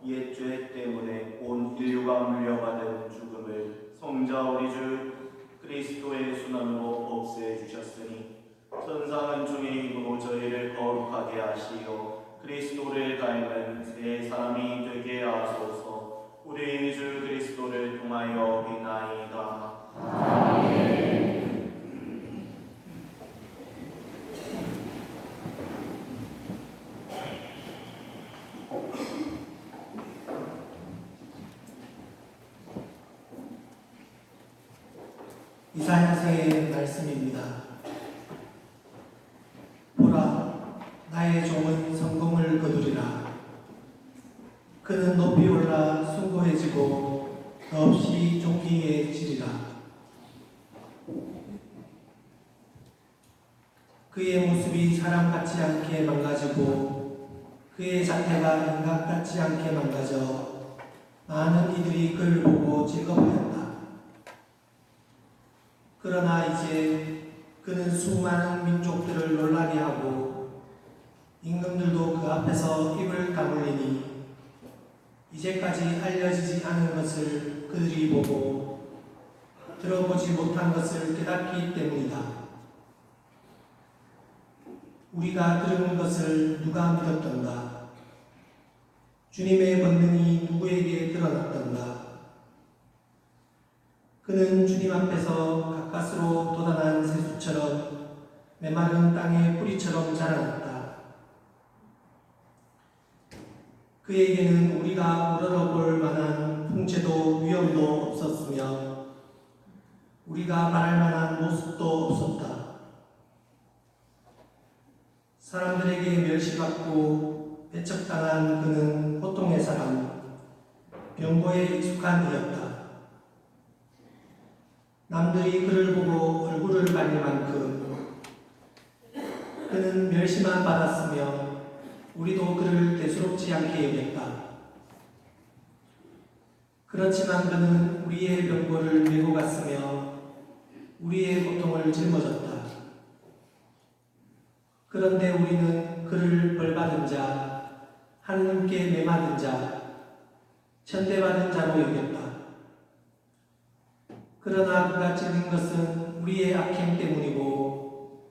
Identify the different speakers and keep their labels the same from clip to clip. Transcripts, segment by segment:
Speaker 1: 옛 죄 때문에 온 인류가 물려받은 죽음을 성자 우리 주 그리스도의 순환으로 없애 주셨으니 천상은 주의 힘으로 저희를 거룩하게 하시어 그리스도를 닮은 새 사람이 되게 하소서. 우리 주 그리스도를 통하여 비나이다. 아멘.
Speaker 2: 이사야서의 말씀입니다. 보라, 나의 종은 성공을 거두리라. 그는 높이 올라 숭고해지고 더없이 존귀해지리라. 그의 모습이 사람 같지 않게 망가지고 그의 자태가 인간 같지 않게 망가져 많은 이들이 그를 보고 즐거워한다. 그러나 이제 그는 수많은 민족들을 놀라게 하고 임금들도 그 앞에서 입을 다물리니 이제까지 알려지지 않은 것을 그들이 보고 들어보지 못한 것을 깨닫기 때문이다. 우리가 들은 것을 누가 믿었던가? 주님의 권능이 누구에게 드러났던가? 그는 주님 앞에서 가까스로 돋아난 새수처럼 메마른 땅의 뿌리처럼 자라났다. 그에게는 우리가 우러러볼 만한 풍채도 위험도 없었으며 우리가 말할 만한 모습도 없었다. 사람들에게 멸시받고 배척당한 그는 고통의 사람, 병고에 익숙한 이였다. 남들이 그를 보고 얼굴을 가릴 만큼 그는 멸시만 받았으며 우리도 그를 대수롭지 않게 여겼다. 그렇지만 그는 우리의 병고를 메고 갔으며 우리의 고통을 짊어졌다. 그런데 우리는 그를 벌받은 자, 하느님께 매맞은 자, 천대받은 자로 여겼다. 그러나 그가 찔린 것은 우리의 악행 때문이고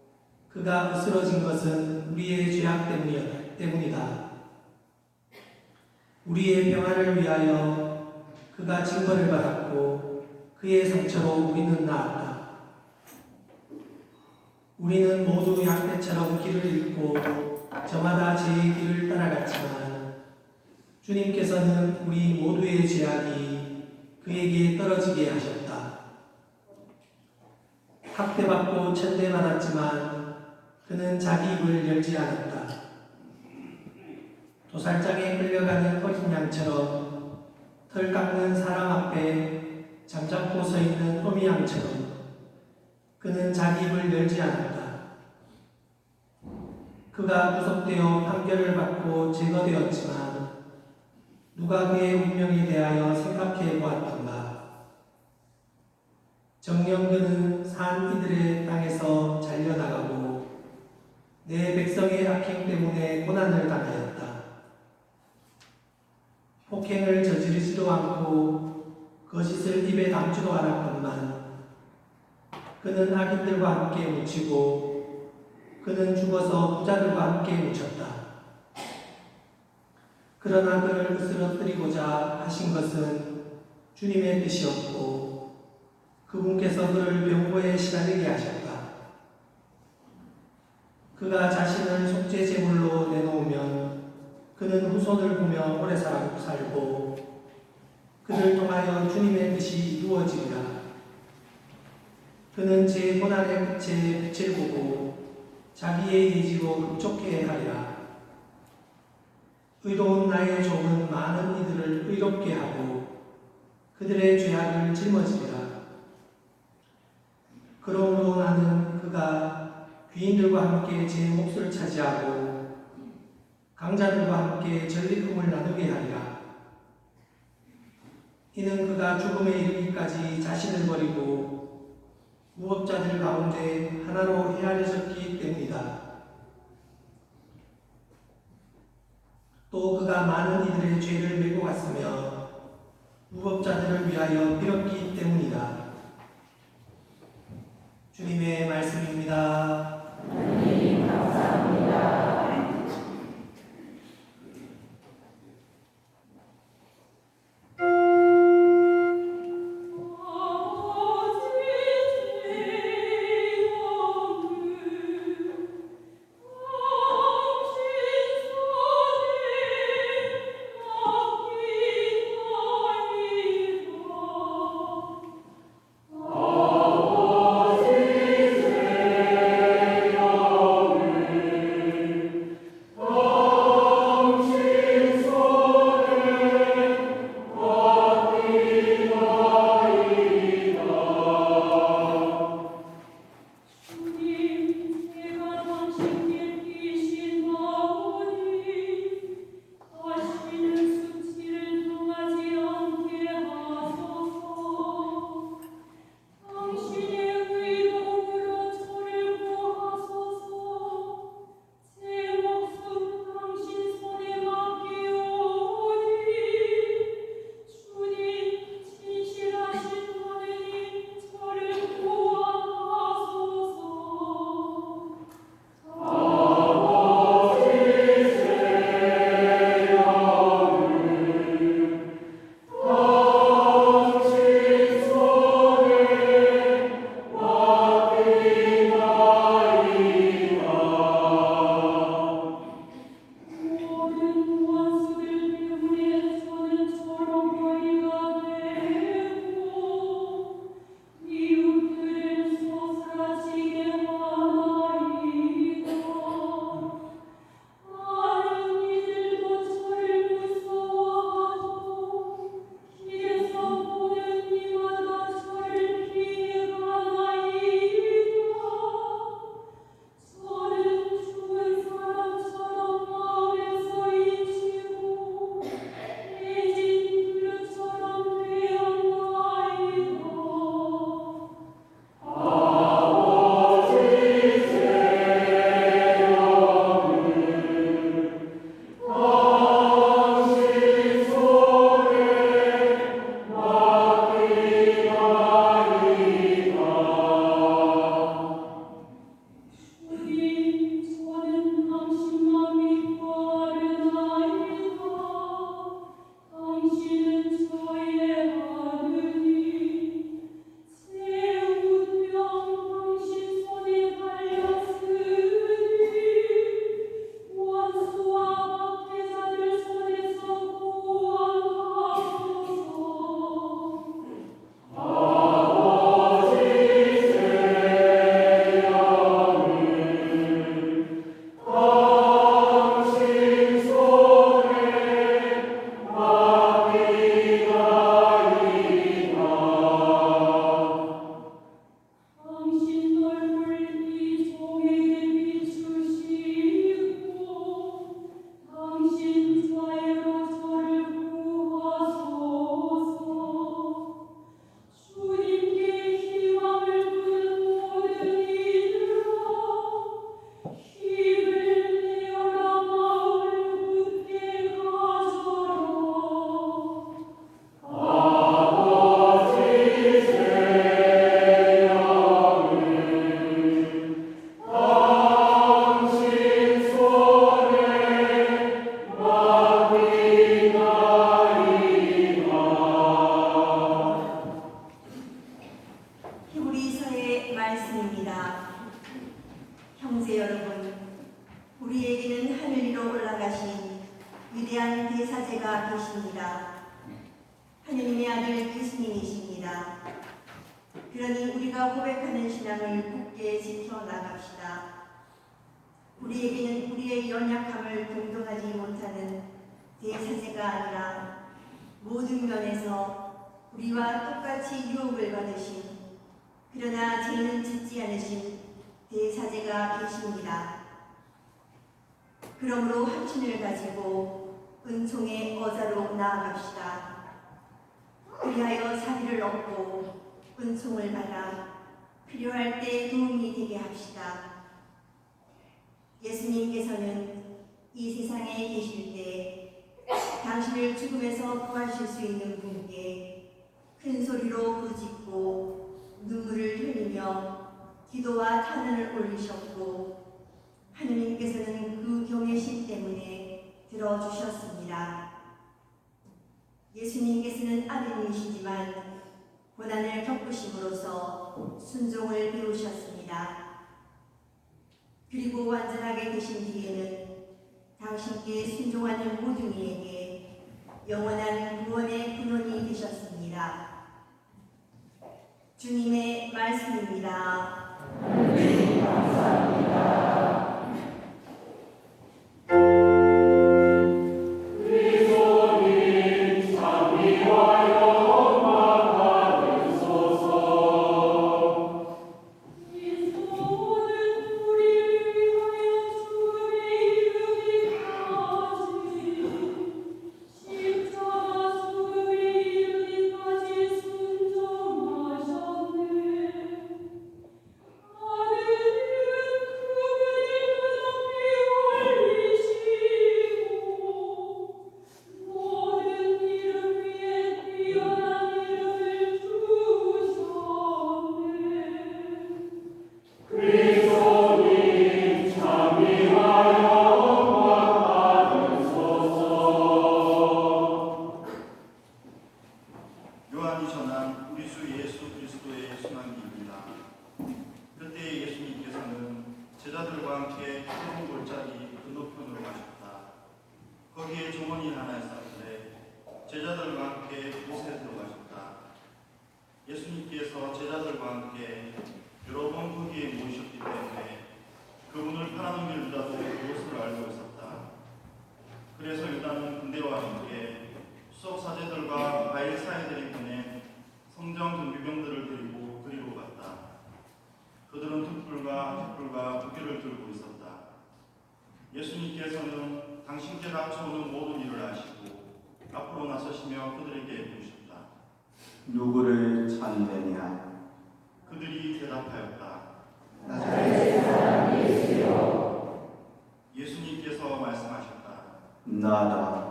Speaker 2: 그가 으스러진 것은 우리의 죄악 때문이다. 우리의 평안을 위하여 그가 징벌을 받았고 그의 상처로 우리는 나았다. 우리는 모두 양떼처럼 길을 잃고 저마다 제 길을 따라갔지만 주님께서는 우리 모두의 죄악이 그에게 떨어지게 하셨다. 학대받고 천대받았지만 그는 자기 입을 열지 않았다. 도살장에 끌려가는 어린 양처럼 털 깎는 사람 앞에 잠자코 서 있는 어미 양처럼 그는 자기 입을 열지 않았다. 그가 구속되어 판결을 받고 제거되었지만 누가 그의 운명에 대하여 생각해 보았던가? 정녕 그는 산 이들의 땅에서 잘려나가고 내 백성의 악행 때문에 고난을 당하였다. 폭행을 저지르지도 않고 거짓을 입에 담지도 않았건만 그는 악인들과 함께 묻히고 그는 죽어서 부자들과 함께 묻혔다. 그러나 그를 쓰러뜨리고자 하신 것은 주님의 뜻이었고 그분께서 그를 병고에 시달리게 하셨다. 그가 자신을 속죄 제물로 내놓으면 그는 후손을 보며 오래 살고 그를 통하여 주님의 뜻이 이루어지리라. 그는 제 고난의 끝에 빛을 보고 자기의 예지로 급족해 하리라. 의로운 나의 종은 많은 이들을 의롭게 하고 그들의 죄악을 짊어지리라. 그러므로 나는 그가 귀인들과 함께 제 몫을 차지하고 강자들과 함께 전리품을 나누게 하리라. 이는 그가 죽음에 이르기까지 자신을 버리고 무법자들 가운데 하나로 헤아려졌기 때문이다. 또 그가 많은 이들의 죄를 메고 위하여 빌었기 때문이다. 주님의 말씀입니다.
Speaker 3: 하나님 감사합니다.
Speaker 4: 형제 여러분, 우리에게는 하늘 위로 올라가신 위대한 대사제가 계십니다. 하느님의 아들 예수님이십니다. 그러니 우리가 고백하는 신앙을 굳게 지켜나갑시다. 우리에게는 우리의 연약함을 동정하지 못하는 대사제가 아니라 모든 면에서 우리와 똑같이 유혹을 받으신, 그러나 죄는 짓지 않으신 대사제가 계십니다. 그러므로 확신을 가지고 은총의 어자로 나아갑시다. 그리하여 자비를 얻고 은총을 받아 필요할 때 도움이 되게 합시다. 예수님께서는 이 세상에 계실 때 당신을 죽음에서 구하실 수 있는 분께 큰 소리로 부르짖고 눈물을 흘리며 기도와 탄원을 올리셨고 하느님께서는 그 경외심 때문에 들어주셨습니다. 예수님께서는 아들이시지만 고난을 겪으심으로써 순종을 배우셨습니다. 그리고 완전하게 되신 뒤에는 당신께 순종하는 모든 이에게 영원한 구원의 근원이 되셨습니다. 주님의 말씀입니다.
Speaker 3: 하느님 감사합니다.
Speaker 1: 요한이 전한 우리 주 예수 그리스도의 순환기입니다. 그때 예수님께서는 제자들과 함께 푸른 골짜기 건너편으로 가셨다. 거기에 정원이 하나 있었는데 제자들과 함께 그곳에 들어가셨다. 예수님께서 제자들과 함께 여러 번 거기에 모이셨기 때문에 그분을 팔아넘길 유다도 그것을 알고 있었다. 그래서 유다는 군대와 함께 수석사제들과 바리사이들이 보낸 성전 경비병들을 데리고 그리로 갔다. 그들은 툭불과 깃불과 무기를 들고 있었다. 예수님께서는 당신께 닥쳐오는 모든 일을 아시고 앞으로 나서시며 그들에게 물으셨다.
Speaker 5: 누구를 찾느냐?
Speaker 1: 그들이 대답하였다.
Speaker 2: 나사렛
Speaker 3: 사람 예수여.
Speaker 1: 예수님께서 말씀하셨다.
Speaker 5: 나다.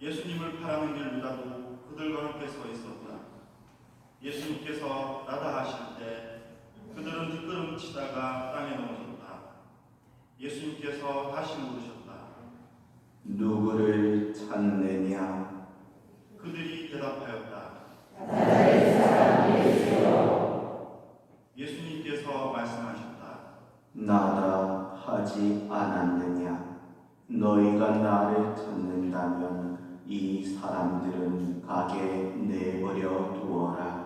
Speaker 1: 예수님을 팔아넘길 유다도 그들과 함께 서 있었다. 예수님께서 나다 하실 때 그들은 뒷걸음 치다가 땅에 넘어졌다. 예수님께서 다시 물으셨다.
Speaker 5: 누구를 찾느냐?
Speaker 1: 그들이 대답하였다.
Speaker 3: 나사렛 사람 예수여.
Speaker 1: 예수님께서 말씀하셨다.
Speaker 5: 나다 하지 않았느냐? 너희가 나를 찾는다면 이 사람들은 가게 내버려 두어라.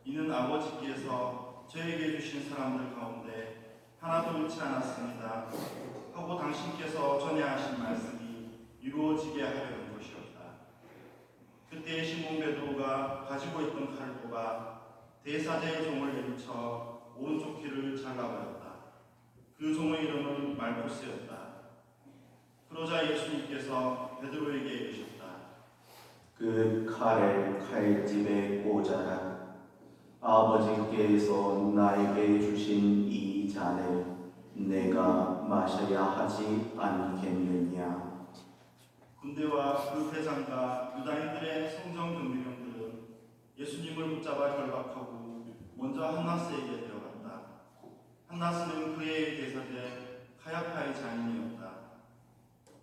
Speaker 1: 이는 아버지께서 저에게 주신 사람들 가운데 하나도 잃지 않았습니다 하고 당신께서 전해하신 말씀이 이루어지게 하려는 것이었다. 그때 시몬 베드로가 가지고 있던 칼을 뽑아 대사제의 종을 내리쳐 오른쪽 귀를 잘라버렸다. 그 종의 이름은 말쿠스였다. 그러자 예수님께서 베드로에게 이르셨다.
Speaker 5: 그 칼을 칼집에 꽂아라. 아버지께서 나에게 주신 이 잔을 내가 마셔야 하지 않겠느냐?
Speaker 1: 군대와 그 대장과 유다인들의 성전 경비병들은 예수님을 붙잡아 결박하고 먼저 한나스에게 데려갔다. 한나스는 그의 대사제 카야파의 장인이었다.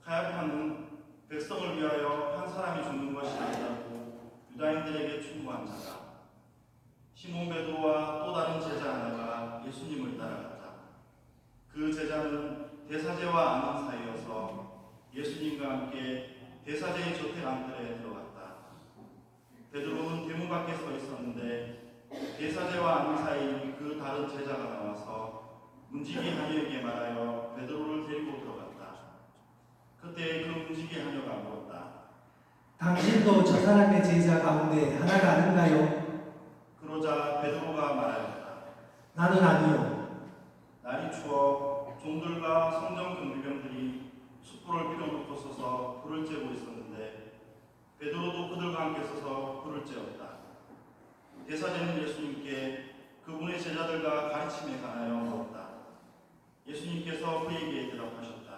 Speaker 1: 카야파는 백성을 위하여 한 사람이 죽는 것이 아니라고 유다인들에게 충고한 자다. 시몬 베드로와 또 다른 제자 하나가 예수님을 따라갔다. 그 제자는 대사제와 아는 사이여서 예수님과 함께 대사제의 저택 안뜰에 들어갔다. 베드로는 대문 밖에 서 있었는데 대사제와 아는 사이인 그 다른 제자가 나와서 문지기 하녀에게 말하여 베드로를 데리고 들어갔다. 그때 그 문지기 하녀가 물었다.
Speaker 2: 당신도 저 사람의 제자 가운데 하나가 아닌가요?
Speaker 1: 그러자 베드로가 말하였다.
Speaker 2: 나는 아니요.
Speaker 1: 날이 추워 종들과 성전 경비병들이 숯불을 피워놓고 서서 불을 쬐고 있었는데 베드로도 그들과 함께 서서 불을 쬐었다. 대사제는 예수님께 그분의 제자들과 가르침에 관하여 물었다. 예수님께서 그에게 대답하셨다.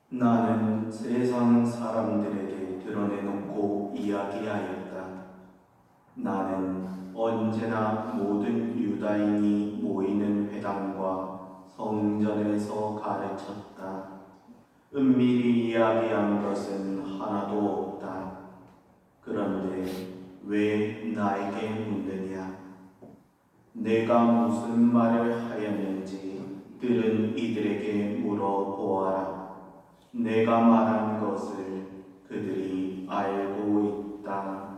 Speaker 5: 나는 세상 사람들에게 드러내놓고 이야기하였다. 나는 언제나 모든 유다인이 모이는 회당과 성전에서 가르쳤다. 은밀히 이야기한 것은 하나도 없다. 그런데 왜 나에게 묻느냐? 내가 무슨 말을 하였는지 들은 이들에게 물어보아라. 내가 말한 것을 그들이 알고 있다.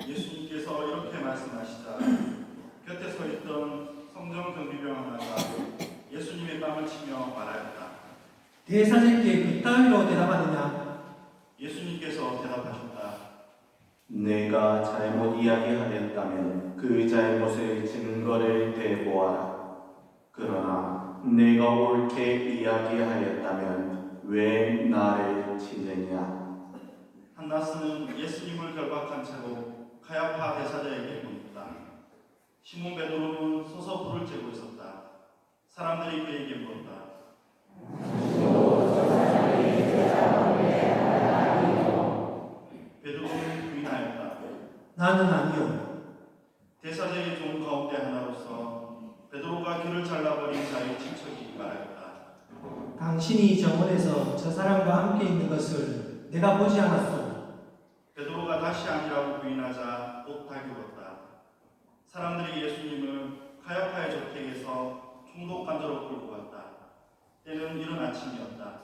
Speaker 6: 예수님께서 이렇게 말씀하시자 곁에 서 있던 성전 경비병 하나가 예수님의 뺨을 치며 말하였다.
Speaker 2: 대사제께 그따위로 대답하느냐?
Speaker 6: 예수님께서 대답하셨다.
Speaker 5: 내가 잘못 이야기하였다면 그 잘못의 증거를 대보아라. 그러나 내가 옳게 이야기하였다면 왜 나를 치느냐?
Speaker 6: 한나스는 예수님을 결박한 채로 카야파 대사자에게 묻다. 시몬 베드로는 서서 불을 쬐고 있었다. 사람들이 그에게 물었다. 베드로는 부인하였다.
Speaker 2: 나는 아니요.
Speaker 6: 대사제의 종 가운데 하나로서 베드로가 귀를 잘라버린 자의 친척이 말하였다.
Speaker 2: 당신이 정원에서 저 사람과 함께 있는 것을 내가 보지 않았소.
Speaker 6: 베드로가 다시 아니라고 부인하자 또 달겨웠다. 사람들이 예수님을 카야파의 저택에서 총독 관저로 끌고 갔다. 때는 이른 아침이었다.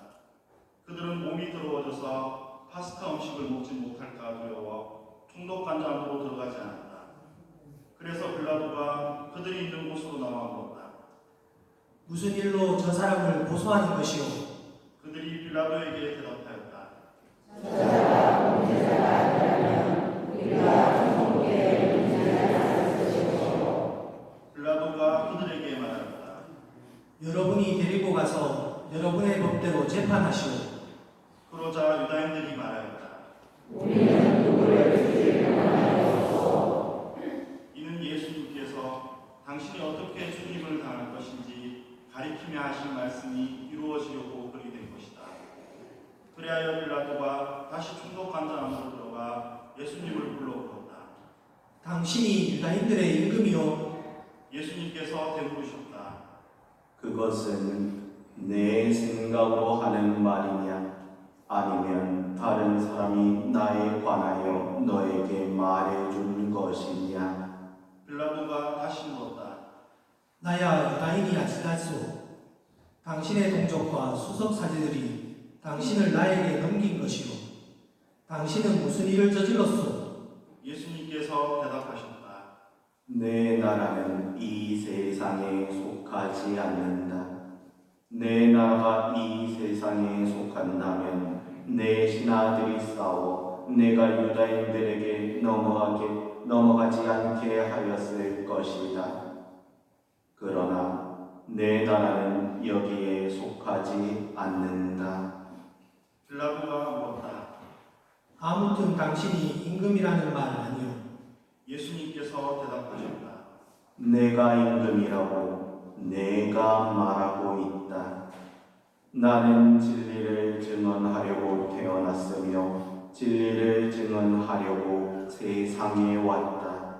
Speaker 6: 그들은 몸이 더러워져서 파스카 음식을 먹지 못할까 두려워 총독 관저 안으로 들어가지 않았다. 그래서 빌라도가 그들이 있는 곳으로 나와 물었다.
Speaker 2: 무슨 일로 저 사람을 고소하는 것이오?
Speaker 6: 그들이 빌라도에게 대답하였다. 빌라도가 그들에게 말하였다.
Speaker 2: 여러분이 데리고 가서 여러분의 법대로 재판하시오.
Speaker 6: 그러자 유다인들이 말하였다. 이는 예수님께서 당신이 어떻게 죽임을 당할 것인지 가리키며 하신 말씀이 이루어지려고 그리 된 것이다. 그리하여 빌라도가 다시 총독 관저 안으로 들어가 예수님을 불러 물었다.
Speaker 2: 당신이 유다인들의 임금이요.
Speaker 6: 예수님께서 대물으셨다.
Speaker 5: 그것은 내 생각으로 하는 말이냐? 아니면 다른 사람이 나에 관하여 너에게 말해준 것이냐?
Speaker 6: 빌라도가 다시 물었다.
Speaker 2: 나야 유다인이 아니라소. 당신의 동족과 수석 사제들이 당신을 나에게 넘긴 것이오. 당신은 무슨 일을 저질렀소?
Speaker 6: 예수님께서 대답하셨다.
Speaker 5: 내 나라는 이 세상에 속하지 않는다. 내 나라가 이 세상에 속한다면 내 신하들이 싸워 내가 유다인들에게 넘어가지 않게 하였을 것이다. 그러나 내 나라는 여기에 속하지 않는다.
Speaker 6: 빌라도가 물었다.
Speaker 2: 아무튼 당신이 임금이라는 말 아니오.
Speaker 6: 예수님께서 대답하셨다.
Speaker 5: 내가 임금이라고 내가 말하고 있다. 나는 진리를 증언하려고 태어났으며 진리를 증언하려고 세상에 왔다.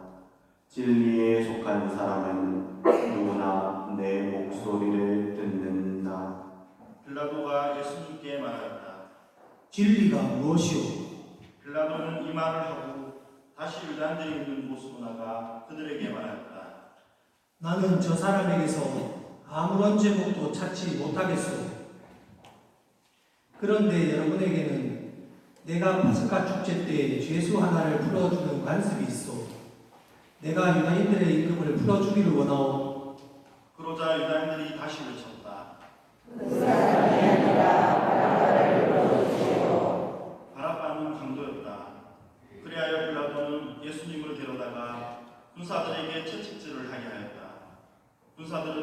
Speaker 5: 진리에 속한 사람은 누구나 내 목소리를 듣는다.
Speaker 6: 빌라도가 예수님께 말하였다.
Speaker 2: 진리가 무엇이오?
Speaker 6: 빌라도는 이 말을 하고 다시 유다인들이 있는 곳으로 나가 그들에게 말하였다.
Speaker 2: 나는 저 사람에게서 아무런 제목도 찾지 못하겠소. 그런데 여러분에게는 내가 파스카 축제 때 죄수 하나를 풀어주는 관습이 있어. 내가 유다인들의 임금을 풀어주기를 원하오.
Speaker 6: 그러자 유다인들이 다시 외쳤다. 바라바는 강도였다. 그리하여 빌라도는 예수님을 데려다가 군사들에게 채찍질을 하게 하였다. 군사들은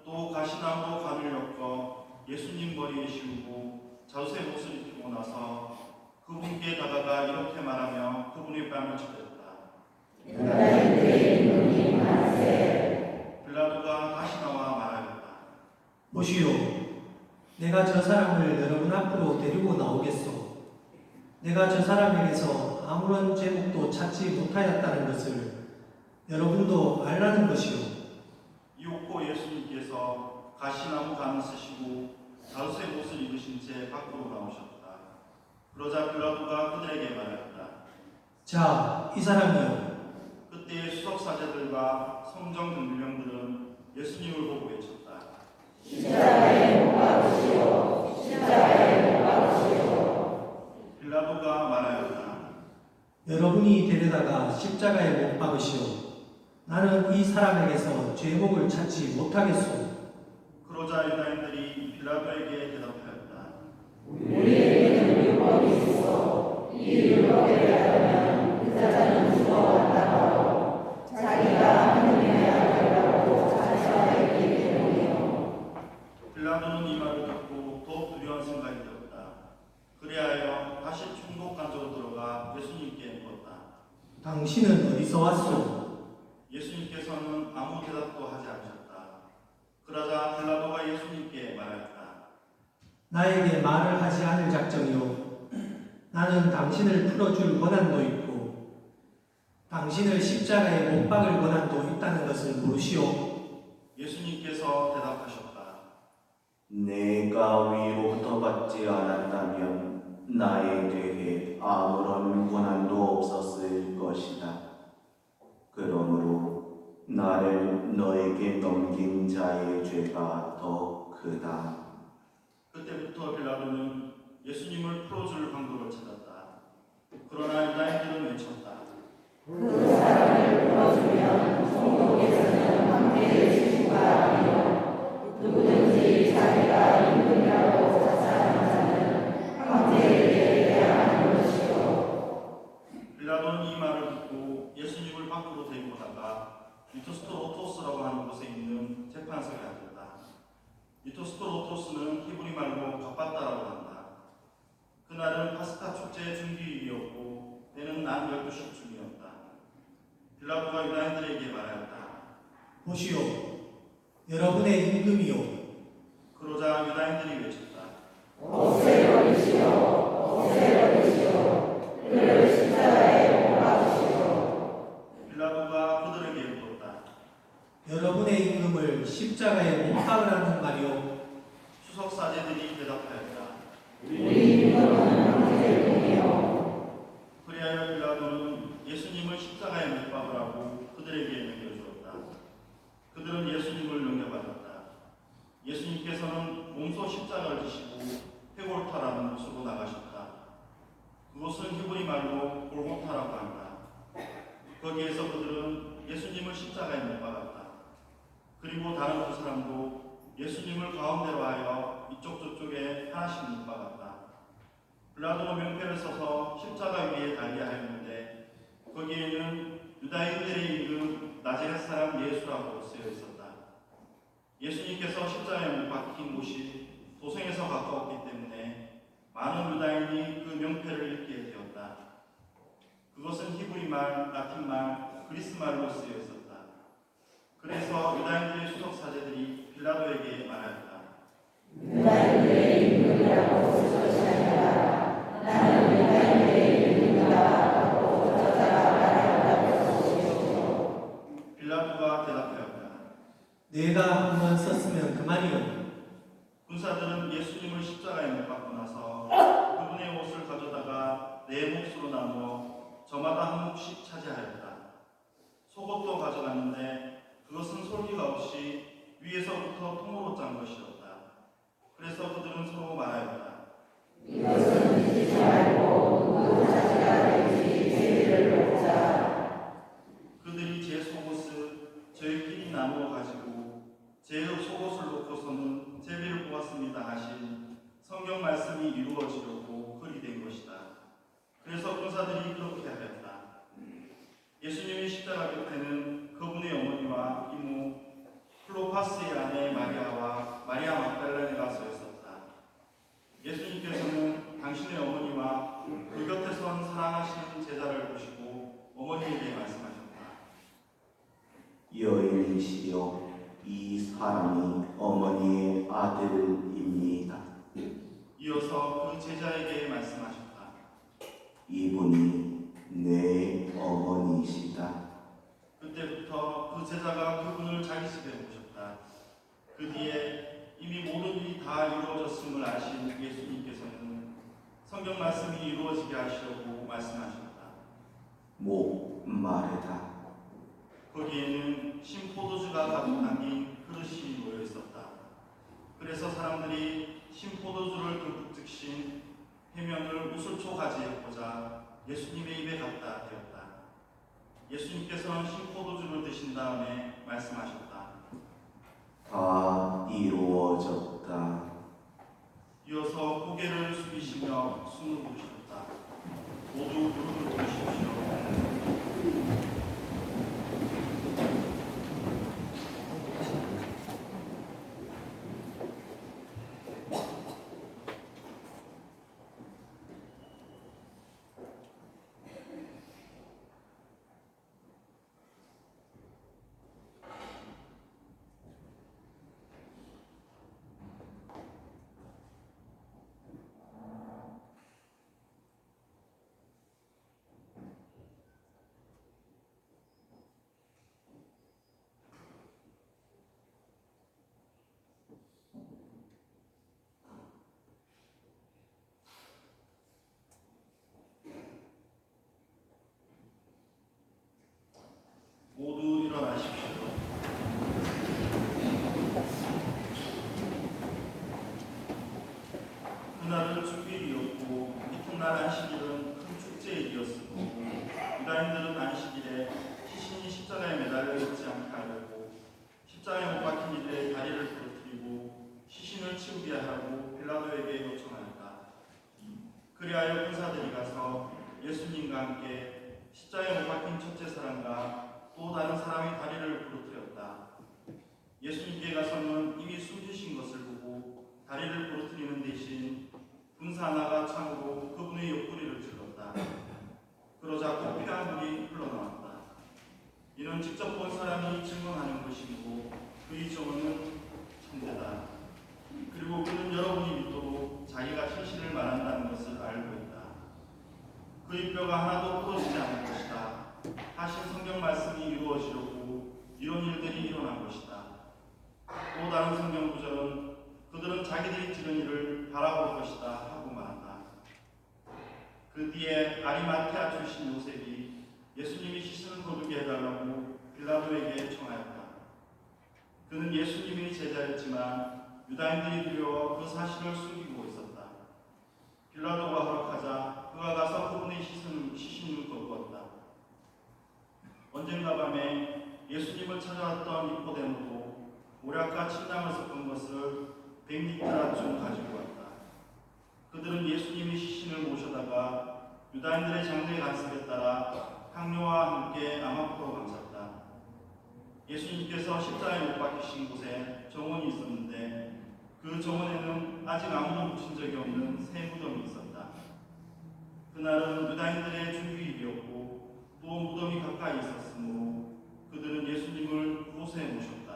Speaker 6: 또 가시나무로 관을 엮어 예수님 머리에 씌우고 자수의 옷을 입히고 나서 그분께 다가가 이렇게 말하며 그분의 뺨을 쳤다. 빌라도가 다시 나와 말하였다.
Speaker 2: 보시오. 내가 저 사람을 여러분 앞으로 데리고 나오겠소. 내가 저 사람에게서 아무런 제목도 찾지 못하였다는 것을 여러분도 알라는 것이요.
Speaker 6: 이윽고 예수님께서 가시나무 관을 쓰시고 자루색 옷을 입으신 채 밖으로 나오셨다. 그러자 빌라도가 그들에게 말하였다.
Speaker 2: 자, 이 사람이요.
Speaker 6: 그때 수석사제들과 성정 등병들은 예수님을 보고 외쳤다.
Speaker 3: 십자가에 못 박으시오. 십자가에 못 박으시오.
Speaker 6: 빌라도가 말하였다.
Speaker 2: 여러분이 데려다가 십자가에 못 박으시오. 나는 이 사람에게서 죄목을 찾지 못하겠소.
Speaker 6: 그러자 유다인들이 빌라도에게 대답하였다.
Speaker 3: 우리에게는 율법이 있어. 이 율법에 따르면 그 자는 죽어왔다고 자기가 하느님의 아들이라고 자처하였기 때문이요.
Speaker 6: 빌라도는 이 말을 듣고 더욱 두려운 생각이 들었다. 그리하여 다시 충독관저로 들어가 예수님께 물었다.
Speaker 2: 당신은 어디서 왔소?
Speaker 6: 예수님께서는 아무 대답도 하지 않으셨다. 그러자 빌라도가 예수님께 말하였다.
Speaker 2: 나에게 말을 하지 않을 작정이요. 나는 당신을 풀어줄 권한도 있고 당신을 십자가에 못 박을 권한도 있다는 것을 모르시오.
Speaker 6: 예수님께서 대답하셨다.
Speaker 5: 내가 위로부터 받지 않았다면 나에 대해 아무런 권한도 없었을 것이다. 그러므로 나를 너에게 넘긴 자의 죄가 더 크다.
Speaker 6: 그때부터 빌라도는 예수님을 풀어줄 방법을 찾았다. 그러나 유다인들은 외쳤다.
Speaker 3: 그 사람을 풀어주면 성도께서는 황제의 주신바 아니요. 누구든지 자기가 임금이라고 자처하는 자는 황제에게 대항하는 것이요.
Speaker 6: 빌라도는 이 말을 듣고 예수님을 밖으로 데리고 나가 유토스토로토스라고 하는 곳에 있는 재판석에 앉았다. 유토스토로토스는 히브리 말로 바빴다라고 한다. 그날은 파스카 축제 준비일이었고 때는 낮 12시쯤이었다. 빌라도가 유다인들에게 말하였다.
Speaker 2: 보시오. 여러분의 임금이요.
Speaker 6: 그러자 유다인들이 외쳤다.
Speaker 3: 없애버리시오. 없애버리시오. 그를 십자가에 못 박으시오.
Speaker 6: 빌라도가 그들에게 물었다.
Speaker 2: 여러분의 임금을 십자가에 못 박으라는 말이요.
Speaker 6: 수석사제들이 대답하였다.
Speaker 3: 우리 임금은 황제뿐이요.
Speaker 6: 그리하여 빌라도는 예수님을 십자가에 못 박으라고 그들에게 넘겨주었다. 그들은 예수님을 넘겨받았다. 예수님께서는 몸소 십자가를 지시고 헤골타라는 곳으로 나가셨다. 그곳은 히브리 말로 골고타라고 한다. 거기에서 그들은 예수님을 십자가에 못 박았다. 그리고 다른 두 사람도 예수님을 가운데로 하여 이쪽 저쪽에 하나씩 못 박았다. 빌라도는 명패를 써서 십자가 위에 달게 하였는데 거기에는 유다인들의 임금 나자렛 사람 예수라고 쓰여 있었다. 예수님께서 십자가에 못 박힌 곳이 도성에서 가까웠기 때문에 많은 유다인이 그 명패를 읽게 되었다. 그것은 히브리 말, 라틴 말, 그리스 말로 쓰여 있었다. 그래서 유다인들의 수석 사제들이 빌라도에게 말하였다.
Speaker 3: 유다인들의 임금이라고 쓸 것이 아니라 나는 유다인들의 임금이다 하고 저자가 말하였다고 보시오.
Speaker 6: 빌라도가 대답하였다.
Speaker 2: 내가 한번 썼으면 그만이요.
Speaker 6: 군사들은 예수님을 십자가에 못 박고 나서 그분의 옷을 가져다가 네 몫으로 나누어 저마다 한 몫씩 차지하였다. 속옷도 가져갔는데 그것은 솔기가 없이 위에서부터 통으로 짠 것이었다. 그래서 그들은 서로 말하였다.
Speaker 3: 이것은 믿지 말고 누구 자체가 될지 죄를 먹자.
Speaker 6: 그들이 제 속옷을 저희끼리 나누어 가지고 제 속옷을 놓고서는 제비를 보았습니다 하신 성경 말씀이 이루어지려고 글이 된 것이다. 그래서 군사들이 그렇게 하였다. 예수님의 십자가 곁에는 그분의 어머니와 이모 클로파스의 아내 마리아와 마리아 막달라네가 서 있었다. 예수님께서는 당신의 어머니와 그 곁에 선 사랑하시는 제자를 보시고 어머니에게 말씀하셨다.
Speaker 5: 여인이시여, 이 사람이 어머니의 아들입니다.
Speaker 6: 이어서 그 제자에게 말씀하셨다.
Speaker 5: 이분이 내 어머니시다.
Speaker 6: 그때부터 그 제자가 그분을 자기 집에 모셨다. 그 뒤에 이미 모든 일이 다 이루어졌음을 아신 예수님께서는 성경 말씀이 이루어지게 하시려고 말씀하셨다.
Speaker 5: 목마르다.
Speaker 6: 거기에는 신포도주가 가득 담긴 그릇이 놓여 있었다. 그래서 사람들이 신포도주를 듬뿍 적신 해면을 우슬초 가지에 꽂아 예수님의 입에 갖다 대었다. 예수님께서는 신포도주를 드신 다음에 말씀하셨다.
Speaker 5: 다 이루어졌다.
Speaker 6: 이어서 고개를 숙이시며 숨을 부르셨다. 모두 무릎을 꿇으십시오. 모두 일어나십시오. 그날은 주일이었고 이튿날 안식일은 큰 축제일이었으므로 유다인들은 안식일에 시신이 십자가에 매달려 있지 않게 하려고 십자가에 못 박힌 이들의 다리를 부러뜨리고 시신을 치우게 하라고 빌라도에게 요청하였다. 그리하여 군사들이 가서 예수님과 함께 십자가에 못 박힌 첫째 사람과 또 다른 사람이 다리를 부러뜨렸다. 예수님께 가서는 이미 숨지신 것을 보고 다리를 부러뜨리는 대신 군사 하나가 창으로 그분의 옆구리를 찔렀다. 그러자 그 피한 물이 흘러나왔다. 이는 직접 본 사람이 증언하는 것이고 그의 증언은 참되다. 그리고 그는 여러분이 믿도록 자기가 진실을 말한다는 것을 알고 있다. 그의 뼈가 하나도 부러지지 않을 것이다. 하신 성경 말씀이 이루어지려고 이런 일들이 일어난 것이다. 또 다른 성경 구절은 그들은 자기들이 지른 일을 바라볼 것이다 하고 말한다. 그 뒤에 아리마테아 출신 요셉이 예수님이 시신을 거두게 해달라고 빌라도에게 청하였다. 그는 예수님이 제자였지만 유다인들이 두려워 그 사실을 숨기고 있었다. 빌라도가 허락하자 그가 가서 그분의 시신을 거두었다. 언젠가 밤에 예수님을 찾아왔던 니코데모도 모략과 침낭을 섞은 것을 100리터쯤 가지고 왔다. 그들은 예수님의 시신을 모셔다가 유다인들의 장례 관습에 따라 향료와 함께 암흑으로 감쌌다. 예수님께서 십자가에 못 박히신 곳에 정원이 있었는데 그 정원에는 아직 아무도 묻힌 적이 없는 새 무덤이 있었다. 그날은 유다인들의 주일이었고 또 무덤이 가까이 있었으므로 그들은 예수님을 그곳에 모셨다.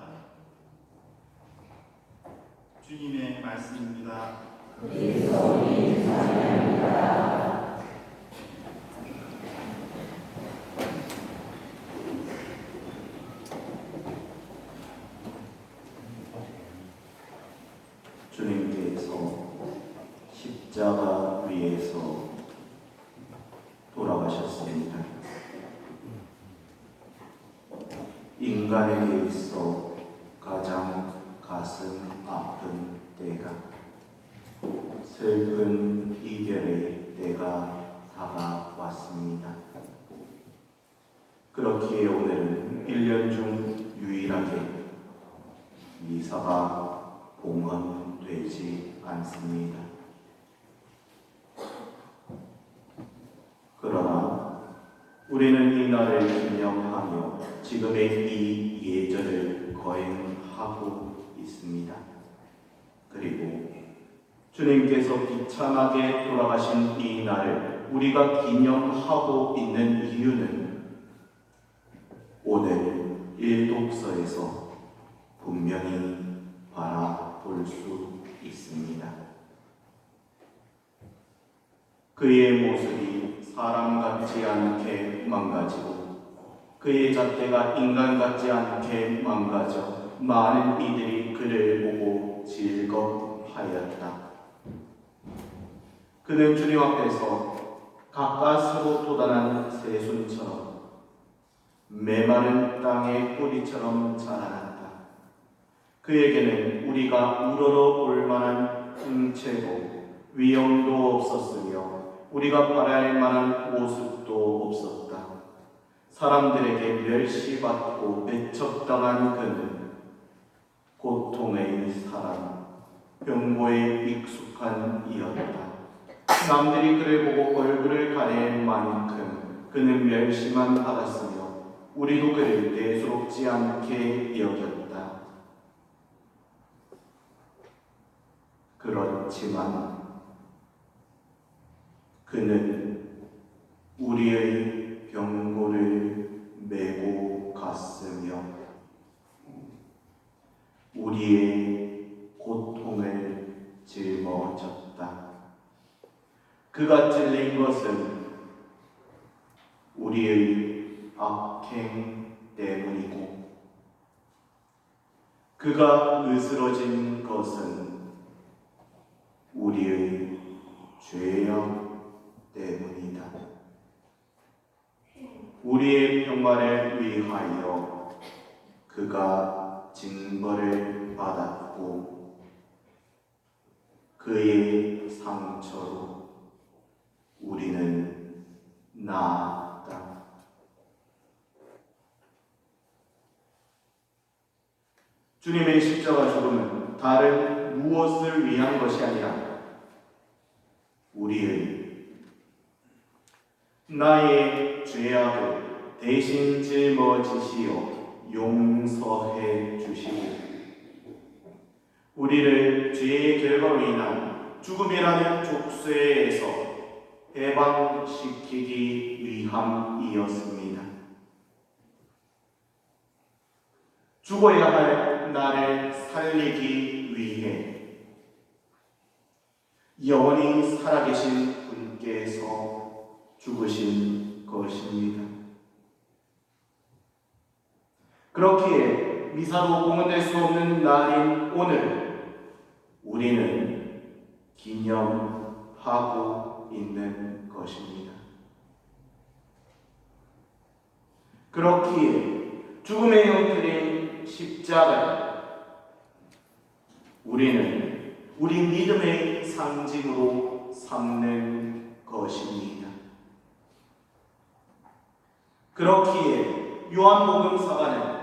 Speaker 6: 주님의 말씀입니다.
Speaker 3: 그리스도인 찬양합니다.
Speaker 5: 주님께서 십자가 위에서 돌아가셨습니다. 인간에게 있어 가장 가슴 아픈 때가, 슬픈 이별의 때가 다가왔습니다. 그렇기에 오늘은 1년 중 유일하게 미사가 봉헌되지 않습니다. 그러나 우리는 이 날을 기념하며 지금의 이 예절을 거행하고 있습니다. 그리고 주님께서 비참하게 돌아가신 이 날을 우리가 기념하고 있는 이유는 오늘 일독서에서 분명히 바라볼 수 있습니다. 그의 모습이
Speaker 1: 사람 같지 않게 망가지고 그의 잣대가 인간 같지 않게 망가져 많은 이들이 그를 보고 즐겁하였다. 그는 주님 앞에서 가까스로 돋아난 새순처럼 메마른 땅의 뿌리처럼 자라났다. 그에게는 우리가 우러러 볼 만한 풍채도 위엄도 없었으며 우리가 바라할 만한 모습도 없었다. 사람들에게 멸시받고 배척당한 그는 고통의 사람, 병고에 익숙한 이였다. 남들이 그를 보고 얼굴을 가릴 만큼 그는 멸시만 받았으며 우리도 그를 대수롭지 않게 여겼다. 그렇지만 그는 우리의 병고를 메고 갔으며 우리의 고통을 짊어졌다. 그가 찔린 것은 우리의 악행 때문이고 그가 으스러진 것은 우리의 죄악 때문이다. 우리의 평화를 위하여 그가 징벌을 받았고 그의 상처로 우리는 나았다. 주님의 십자가 죽음은 다른 무엇을 위한 것이 아니라 우리의 나의 죄악을 대신 짊어지시어 용서해 주시고 우리를 죄의 결과로 인한 죽음이라는 족쇄에서 해방시키기 위함이었습니다. 죽어야 할 나를 살리기 위해 영원히 살아계신 분께서 죽으신 것입니다. 그렇기에 미사로 공헌될 수 없는 날인 오늘 우리는 기념하고 있는 것입니다. 그렇기에 죽음의 형틀인 십자가를 우리는 우리 믿음의 상징으로 삼는 것입니다. 그렇기에 요한복음사가는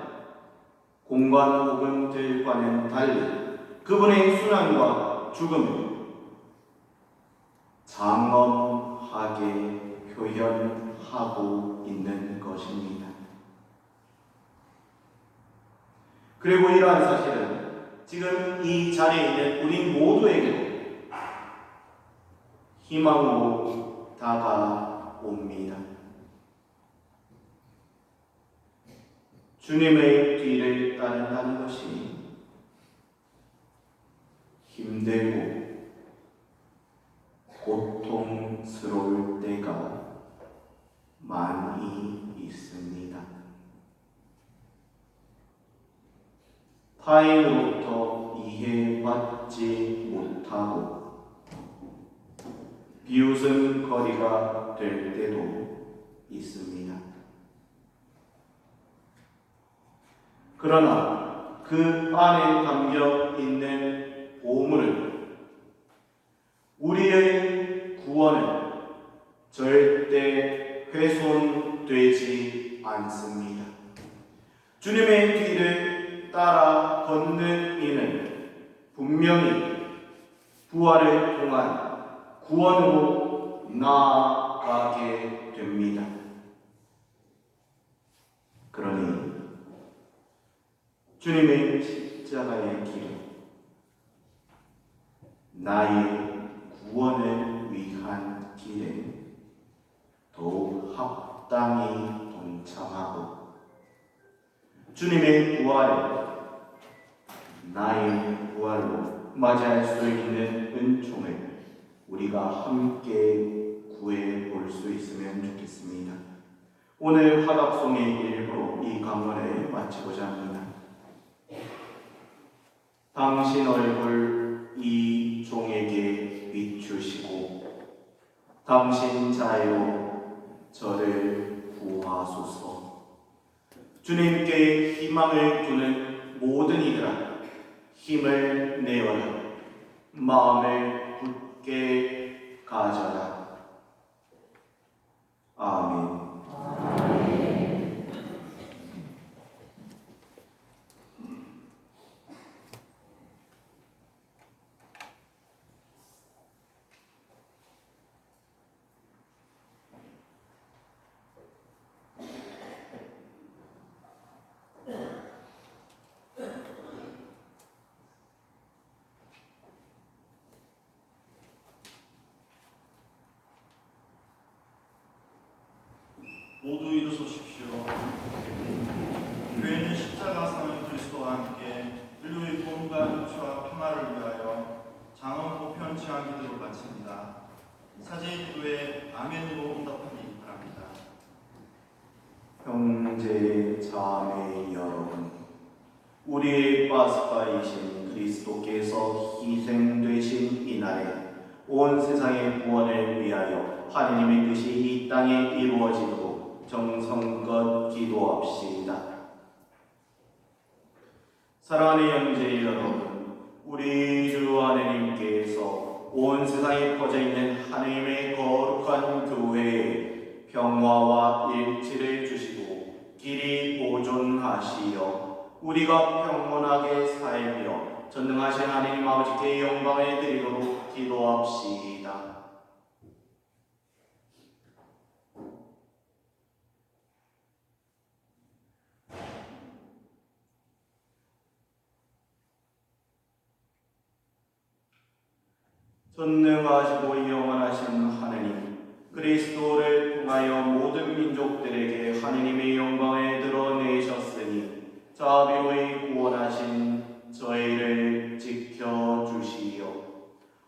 Speaker 1: 공관복음들과는 달리 그분의 순환과 죽음을 장엄하게 표현하고 있는 것입니다. 그리고 이러한 사실은 지금 이 자리에 있는 우리 모두에게도 희망으로 다가옵니다. 주님의 뒤를 따른다는 것이 힘들고 고통스러울 때가 많이 있습니다. 타인으로부터 이해받지 못하고 비웃음거리가 될 때도 있습니다. 그러나 그 안에 담겨 있는 보물은 우리의 구원은 절대 훼손되지 않습니다. 주님의 뒤를 따라 걷는 이는 분명히 부활을 통한 구원으로 나아가게 됩니다. 그러니 주님의 십자가의 길, 나의 구원을 위한 길에 더욱 합당히 동참하고 주님의 부활을 나의 부활로 맞이할 수 있는 은총을 우리가 함께
Speaker 5: 구해 볼 수 있으면 좋겠습니다.
Speaker 1: 오늘 화답송의 일부로 이 강론을 마치고자 합니다. 당신 얼굴 이 종에게 비추시고 당신 자애로 저를 구하소서. 주님께 희망을 두는 모든 이들아, 힘을 내어라. 마음을 굳게 가져라. 아멘.
Speaker 6: 모두 일어서십시오. 교회는 십자가상의 그리스도와 함께 인류의 구원과 유치와 평화를 위하여 장엄 보편 지향 기도를 바칩니다. 사제의 기도에 아멘으로 응답하기 바랍니다.
Speaker 1: 형제 자매 여러분, 우리의 파스카이신 그리스도께서 희생되신 이날에 온 세상의 구원을 위하여 하느님의 뜻이 이 땅에 이루어지도록 정성껏 기도합시다. 사랑하는 형제 여러분, 우리 주 하느님께서 온 세상에 퍼져 있는 하느님의 거룩한 교회에 평화와 일치를 주시고 길이 보존하시어 우리가 평온하게 살며 전능하신 하느님 아버지께 영광을 드리도록 기도합시다. 전능하시고 영원하신 하느님, 그리스도를 통하여 모든 민족들에게 하느님의 영광을 드러내셨으니 자비로이 구원하신 저희를 지켜주시오.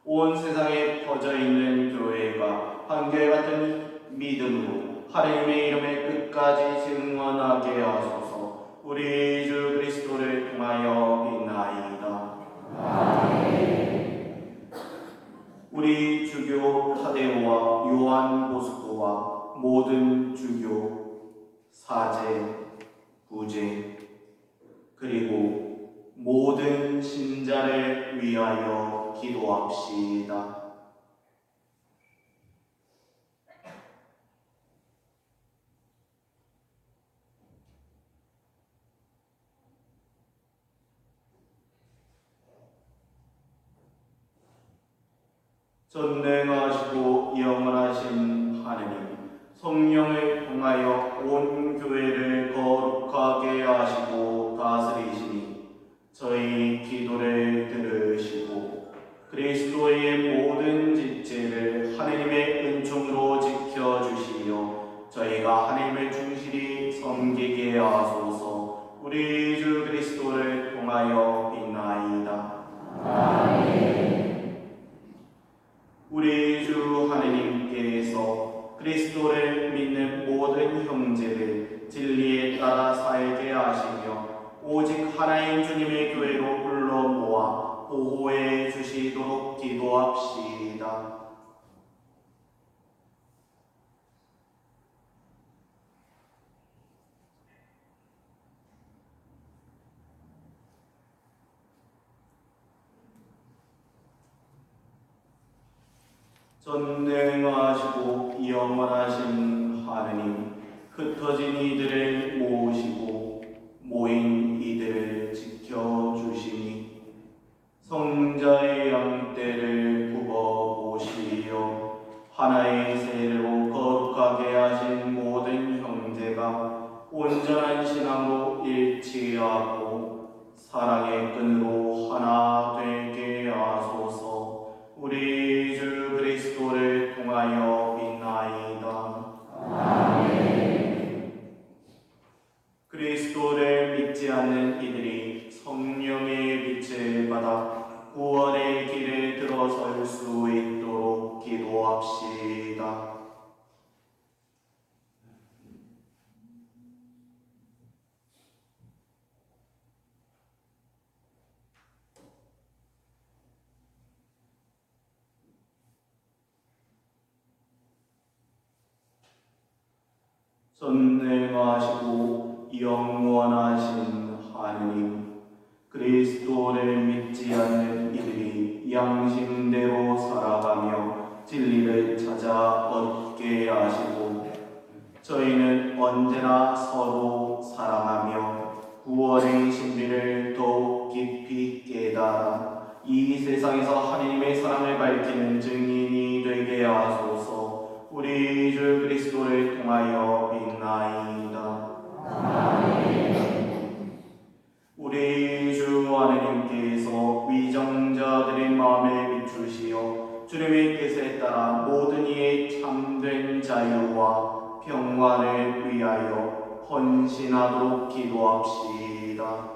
Speaker 1: 온 세상에 퍼져 있는 교회가 한결같은 믿음으로 하느님의 이름을 끝까지 증언하게 하소서. 우리 주 그리스도를 통하여 빛나이다. 우리 주교 타데오와 요한 보스코와 모든 주교, 사제, 부제, 그리고 모든 신자를 위하여 기도합시다. 전능하시고 영원하신 하느님, 성령을 통하여 온 교회를 거룩하게 하시고 다스리시니 저희 기도를 들으시고 그리스도의 모든 지체를 하느님의 은총으로 지켜주시어 저희가 하느님을 충실히 섬기게 하소서. 우리 주 그리스도를 통하여 빛나이다. 우리 주 하느님께서 그리스도를 믿는 모든 형제를 진리에 따라 살게 하시며 오직 하나인 주님의 교회로 불러 모아 보호해 주시도록 기도합시다. 전능하시고 영원하신 하느님, 흩어진 이들을 모으시고 모인 이들을 지켜주시니 성자의 양떼를 굽어보시어 하나의 세례로 거룩하게 하신 모든 형제가 온전한 신앙으로 일치하고 사랑의 끈으로 하나 되게 하소서. 우리 주 그리스도를 통하여 빛나이다. 그리스도를 믿지 않는 이들이 성령의 빛을 받아 구원의 길에 들어설 수 있도록 기도합시다. 전능하시고 영원하신 하느님, 그리스도를 믿지 않는 이들이 양심대로 살아가며 진리를 찾아 얻게 하시고, 저희는 언제나 서로 사랑하며 구원의 진리를 더욱 깊이 깨달아 이 세상에서 하나님의 사랑을 밝히는 증인이 되게 하소서. 우리 주 그리스도를 통하여 빛나이다. 우리 주 하느님께서 위정자들의 마음을 비추시어 주님의 뜻에 따라 모든 이의 참된 자유와 평화를 위하여 헌신하도록 기도합시다.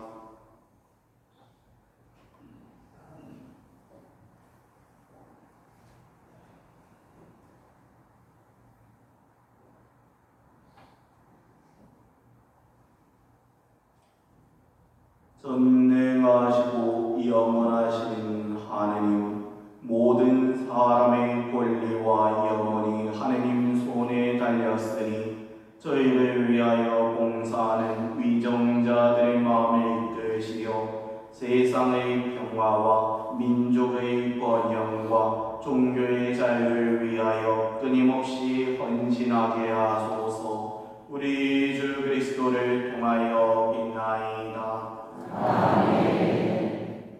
Speaker 1: 전능하시고 영원하신 하느님, 모든 사람의 권리와 영원히 하느님 손에 달렸으니 저희를 위하여 봉사하는 위정자들의 마음을 이끄시어 세상의 평화와 민족의 번영과 종교의 자유를 위하여 끊임없이 헌신하게 하소서. 우리 주 그리스도를 통하여 빛나이다.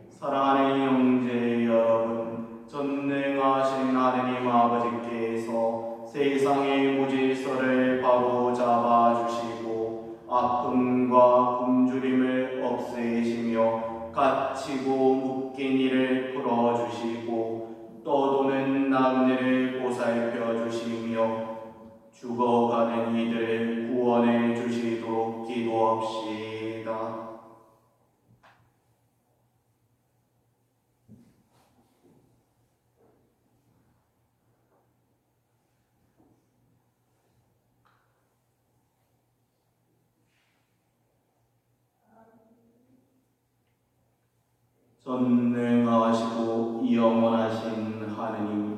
Speaker 1: 사랑하는 형제 여러분, 전능하신 하느님 아버지께서 세상의 무질서를 바로잡아 주시고 아픔과 굶주림을 없애시며 갇히고 묶인 이를 풀어주시고 떠도는 나그네를 보살펴 주시며 죽어가는 이들을 구원해 주시도록 기도합시다. 전능하시고 영원하신 하느님,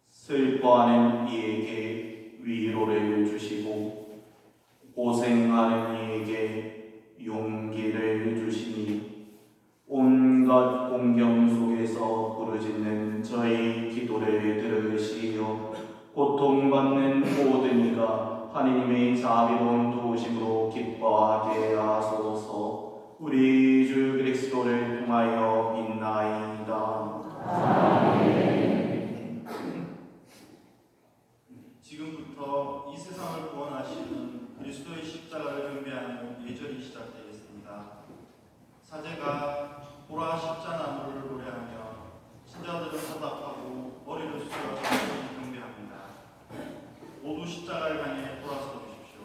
Speaker 1: 슬퍼하는 이에게 위로를 주시고 고생하는 이에게 용기를 주시니 온갖 공경 속에서 부르짖는 저희 기도를 들으시어 고통받는 모든 이가 하느님의 자비로운 도우심으로 기뻐하게 하소서. 우리 주 그리스도를 통하여 빛나이다.
Speaker 6: 지금부터 이 세상을 구원하시는 그리스도의 십자가를 경배하는 예절이 시작되겠습니다. 사제가 보라 십자나무를 노래하며 신자들은 화답하고 머리를 숙여 경배합니다. 모두 십자가를 향해 돌아서 주십시오.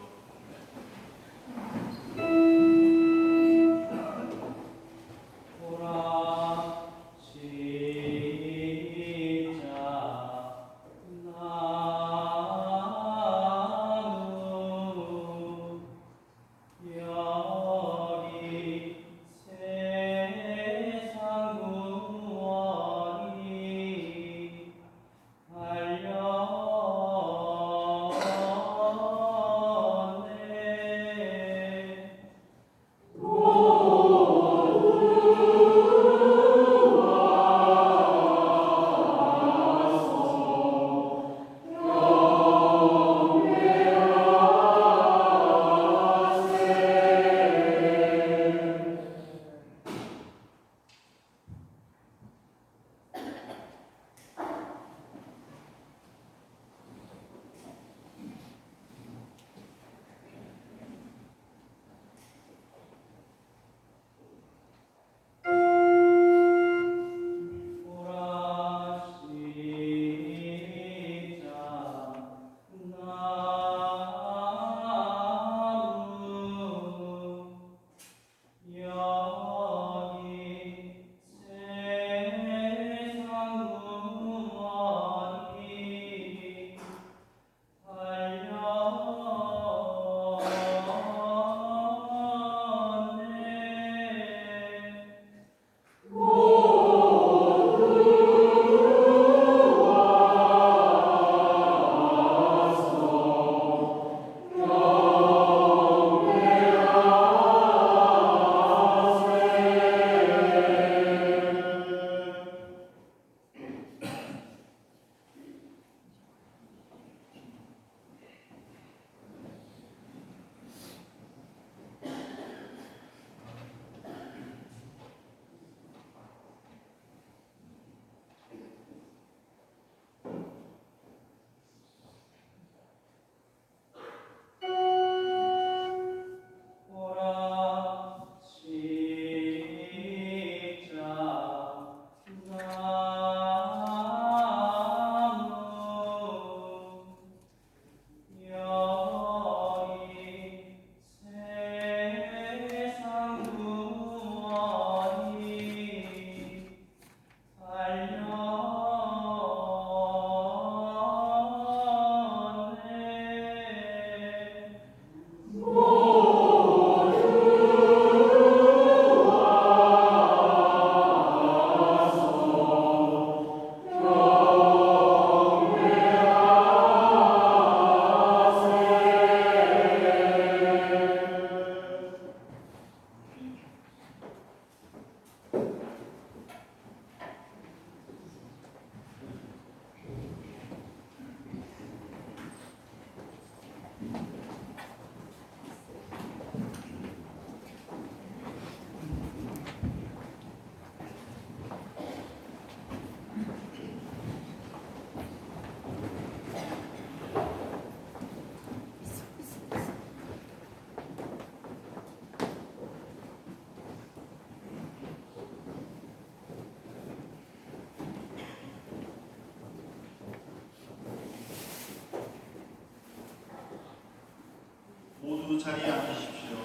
Speaker 6: 모두 자리에 앉으십시오.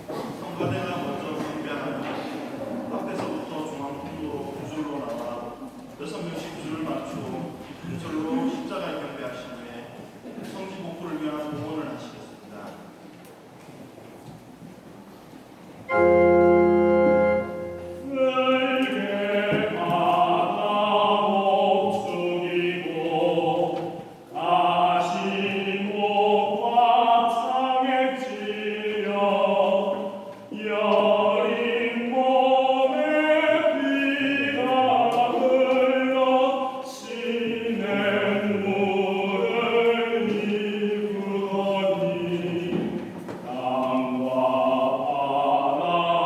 Speaker 6: 성가대가 먼저 경배하며 앞에서부터 중앙통로로 두 줄로 나와 6명씩 줄을 맞추고 한 줄로 십자가에 경배하신 후에 성지 복구를 위한 공헌을 하시겠습니다.
Speaker 7: 땅과 바다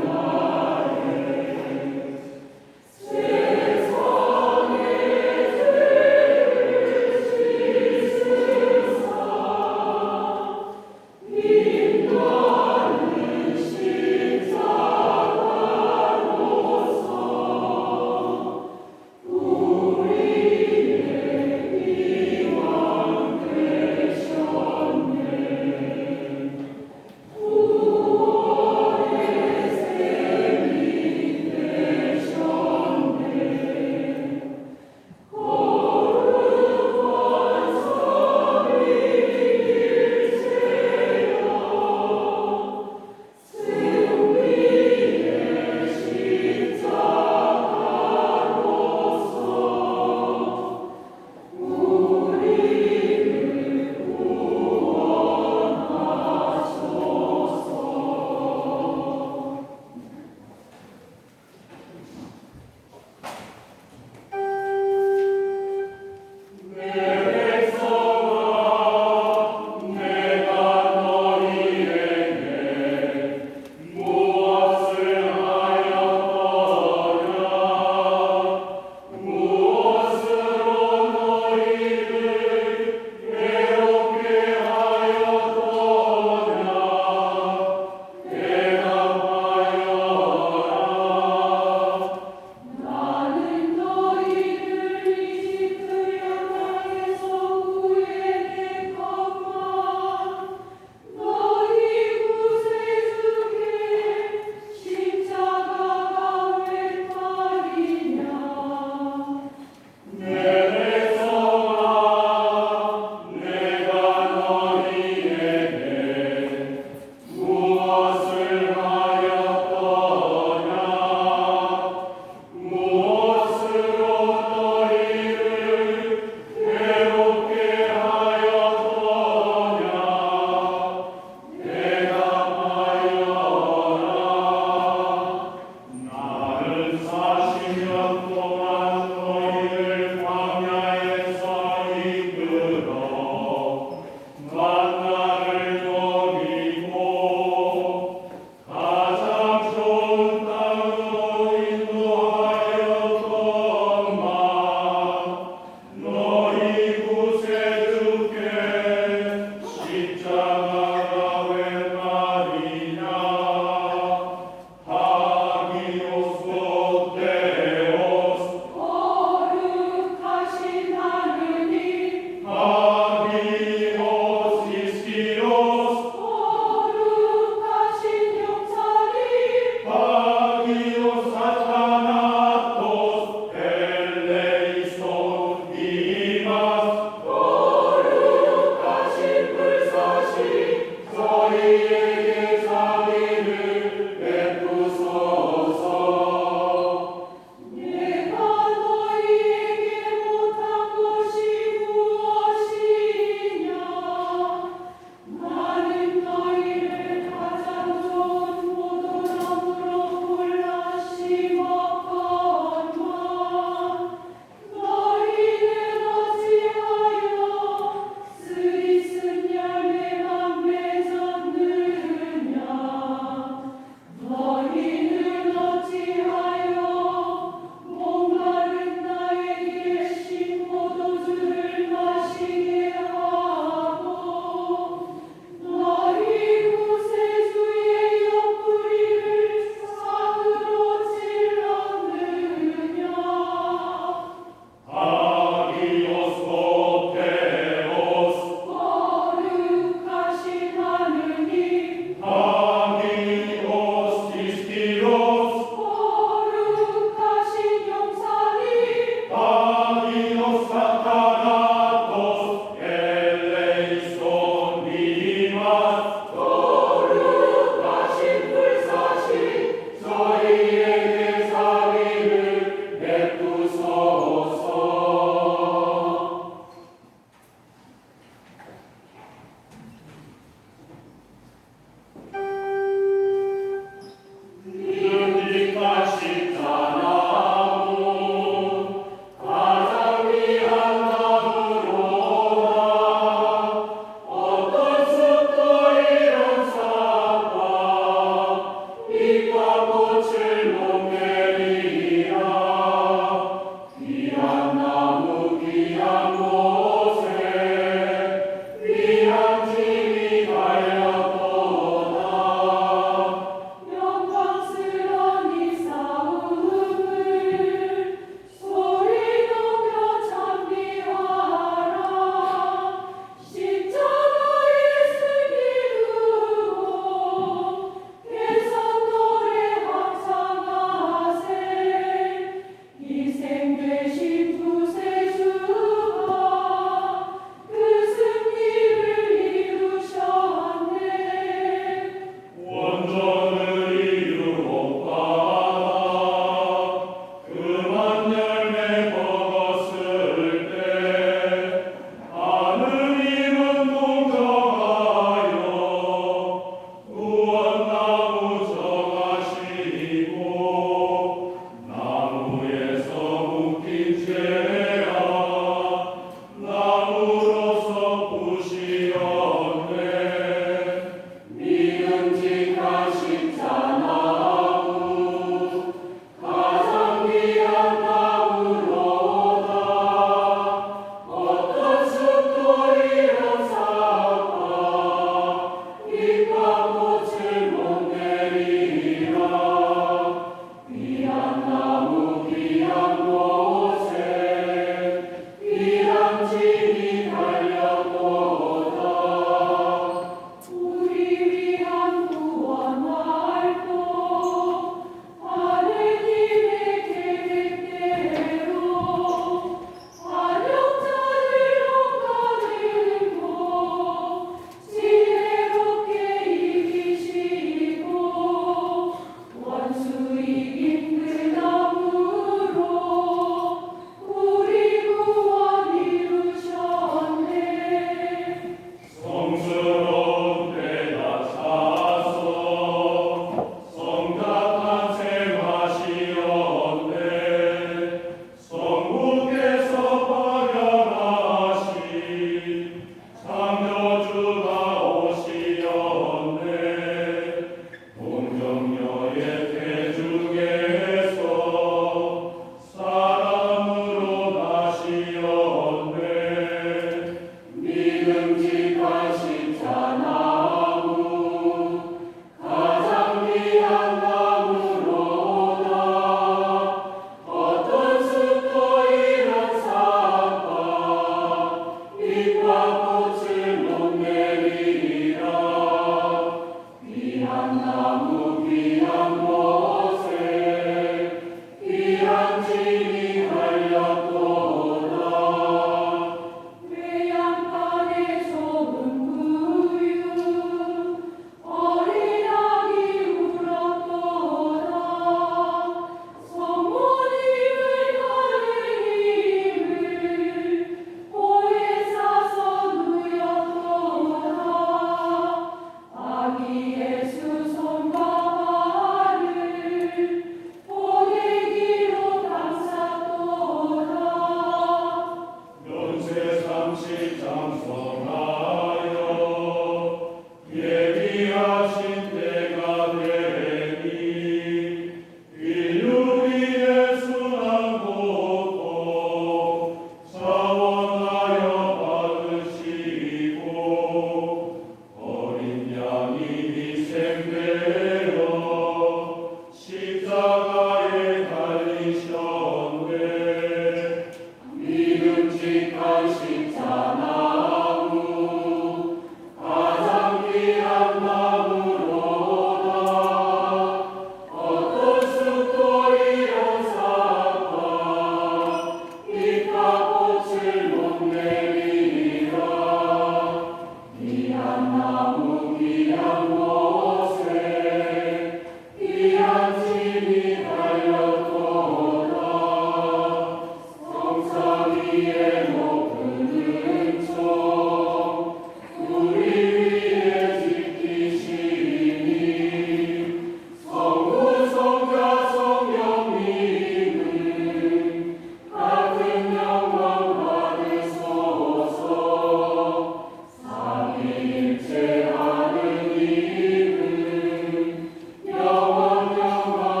Speaker 3: 영원 영원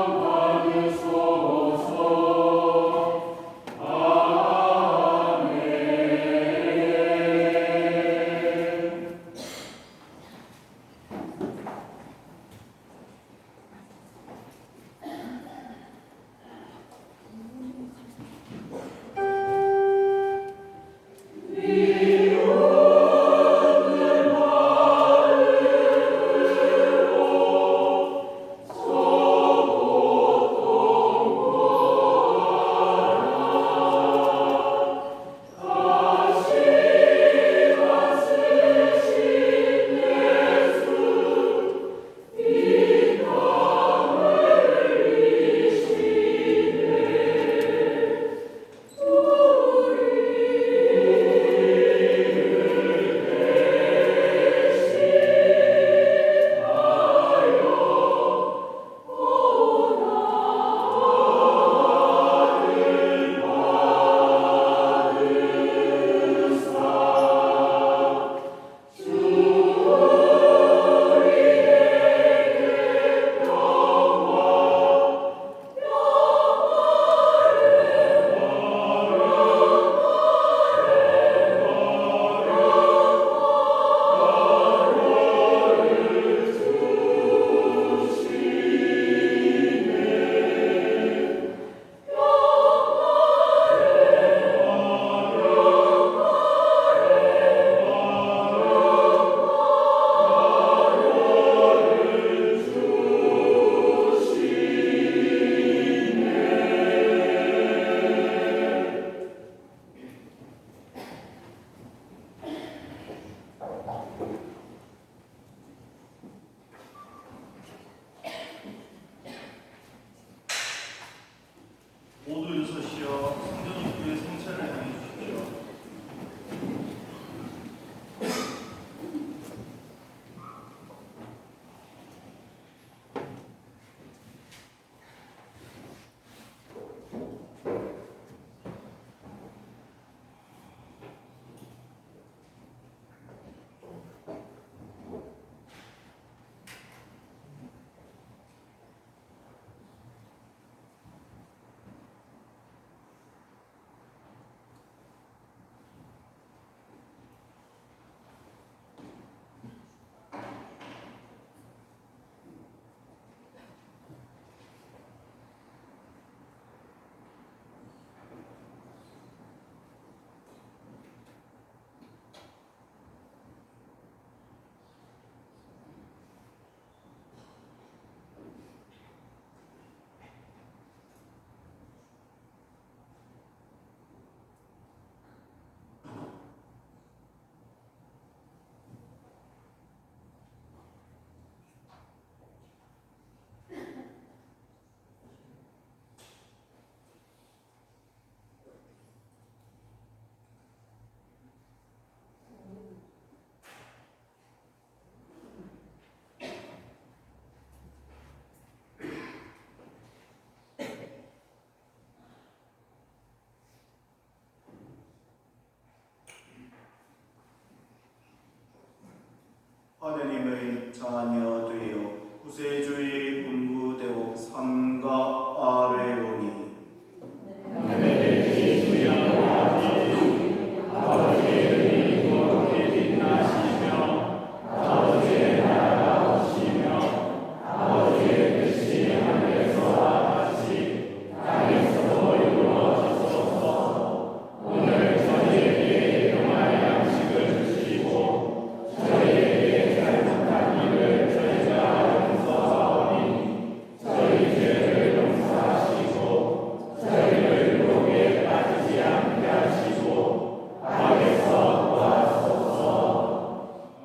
Speaker 1: 하나님의 자녀 되어 구세주의 분부대로 삼가 아뢰오니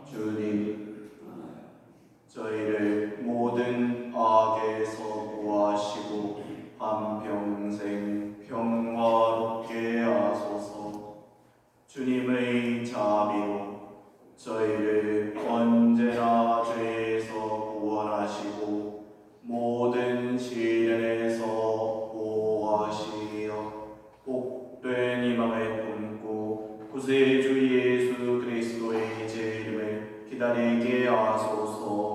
Speaker 1: 주님, 저희를 모든 악에서 구하시고 한평생 평화롭게 하소서. 주님의 자비로 저희를 언제나 죄에서 구원하시고 모든 시련에서 보호하시어 복된 희망을 품고 구세주 예수 그리스도의 제 이름을 기다리게 하소서.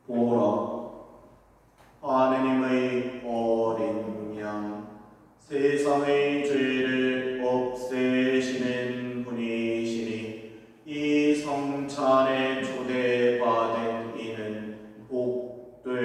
Speaker 1: 보라, 하느님의 어린 양, 세상의 죄를 없애시는 분이시니 이 성찬에 초대받은 이는 복되도다.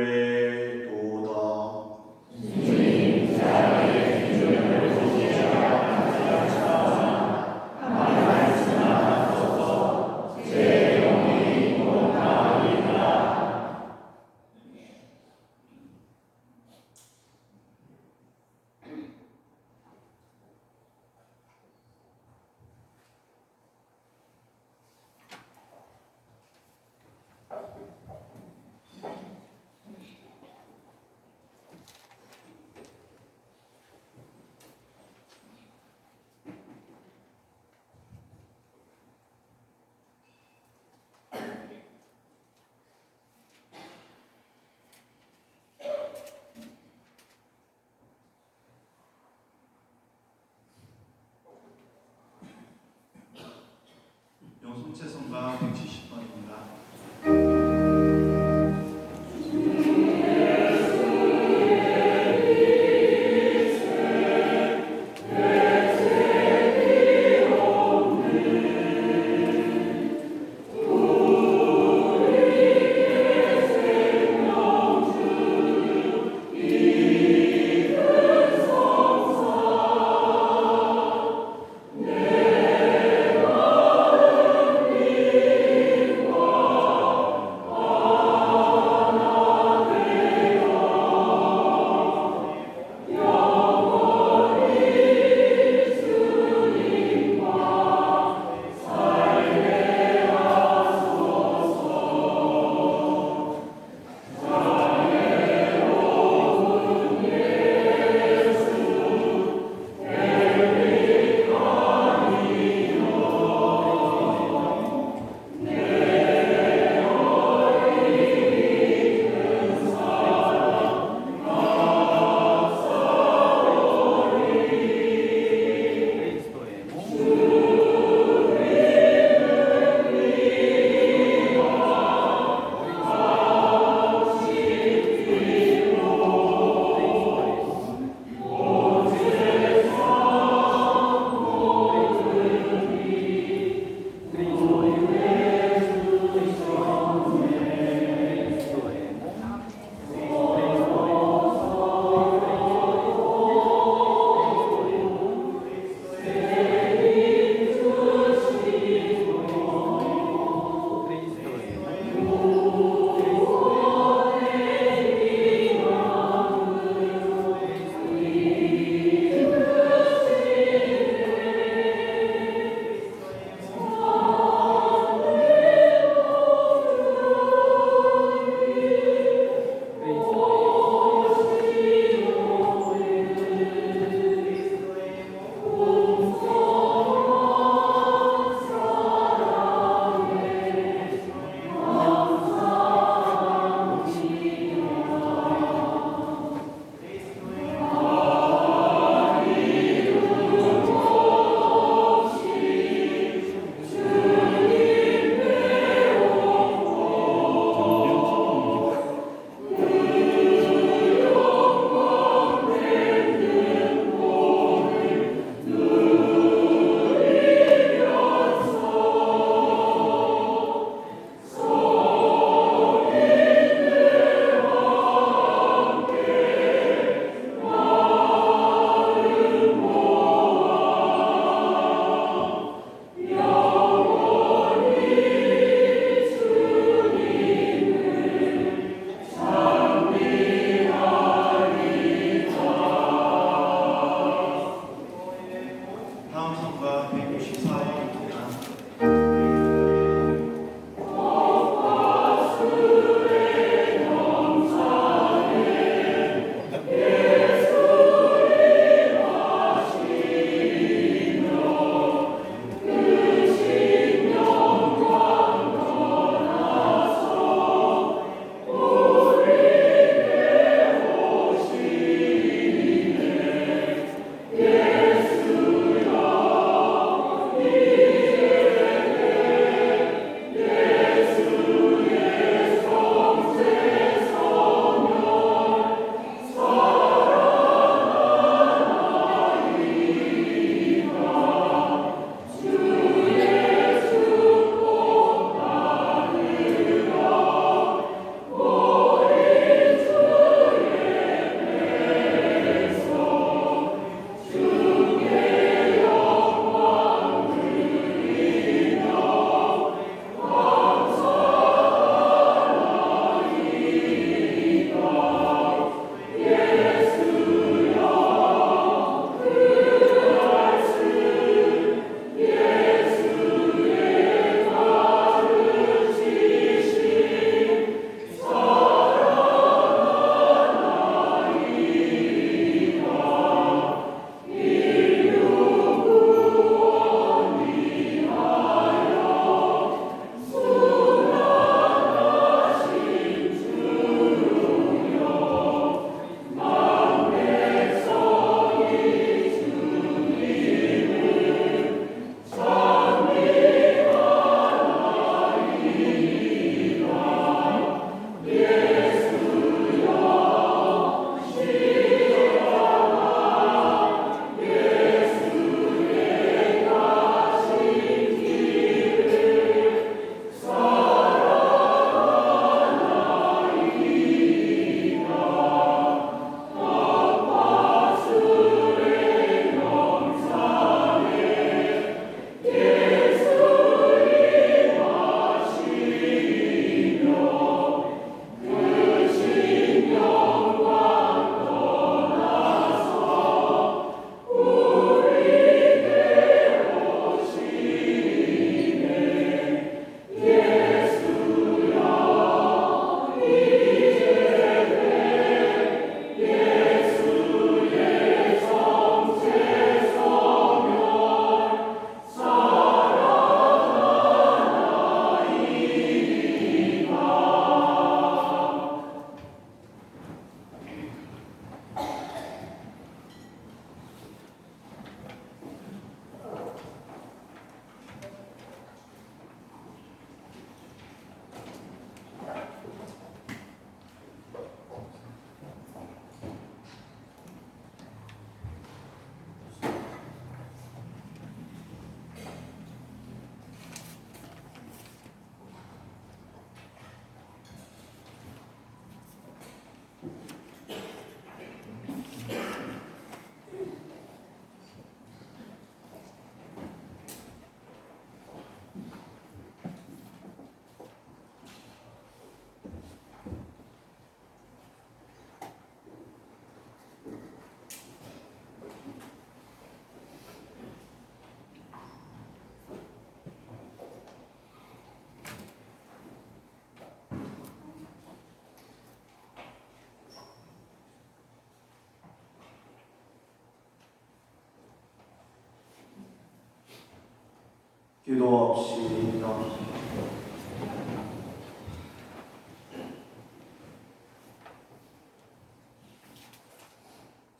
Speaker 1: 기도합시다.